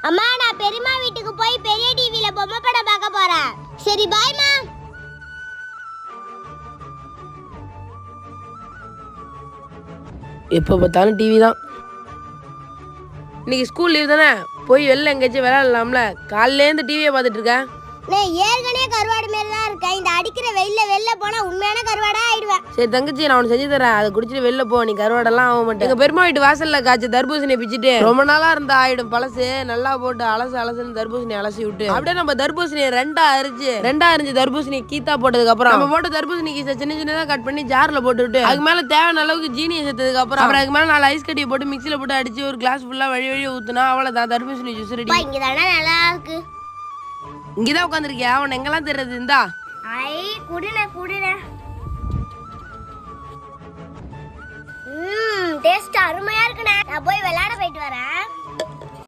அம்மா நான் பெரியம்மா வீட்டுக்கு போய் பெரிய டிவில பொம்மை படம் பார்க்க போறேன். சரி பாய்மா. எப்போ பார்த்தாலும் டிவி தான். இன்னைக்கு ஸ்கூல் லீவ் தானே, போய் வெளில எங்கேயாச்சும் விளையாடலாம்ல. காலையிலேருந்து டிவியை பார்த்துட்டு இருக்கேன். நான் ஏற்கனவே கருவாடு மாரி தான் இருக்கேன். இந்த அடிக்கிற வெளில போனா உண்மையான கருவாடா ஆயிடுவேன். சரி தங்கச்சி, நான் உனக்கு செஞ்சு தரேன், அதை குடிச்சிட்டு வெளில போ. நீ கருவாடெல்லாம் ஆக மாட்டேன். எங்க பெருமா வீட்டு வாசல்ல காய்ச்சி தர்பூசணி பிச்சுட்டு ரொம்ப நாளா இருந்தா ஆயிடும் பழசு. நல்லா போட்டு அலசுன்னு தர்பூசணி அலசி விட்டு அப்படியே நம்ம தர்பூசணியை ரெண்டா அரிஞ்சு தர்பூசணி கீத்தா போட்டதுக்கு அப்புறம் நம்ம போட்டு தர்பூசணி கீசை சின்ன சின்னதா கட் பண்ணி ஜார்ல போட்டு விட்டு அதுக்கு மேல தேவையான அளவுக்கு ஜீனியை சேர்த்ததுக்கு அப்புறம் அதுக்கு மேல 4 ஐஸ் கட்டியை போட்டு மிக்சியில போட்டு அடிச்சு ஒரு கிளாஸ் ஃபுல்லா வழி ஊத்துனா அவ்வளவுதான் தர்பூசணி ஜூஸ் ரெடி. இங்கதானே நல்லா இருக்கு. இங்கதான் உட்காந்துருக்கியா? அவன் எங்கெல்லாம் தெரியுது? இந்தா ஐ குடுன டேஸ்ட் அருமையா இருக்குண்ணே. நான் போய் விளையாட போயிட்டு வரேன்.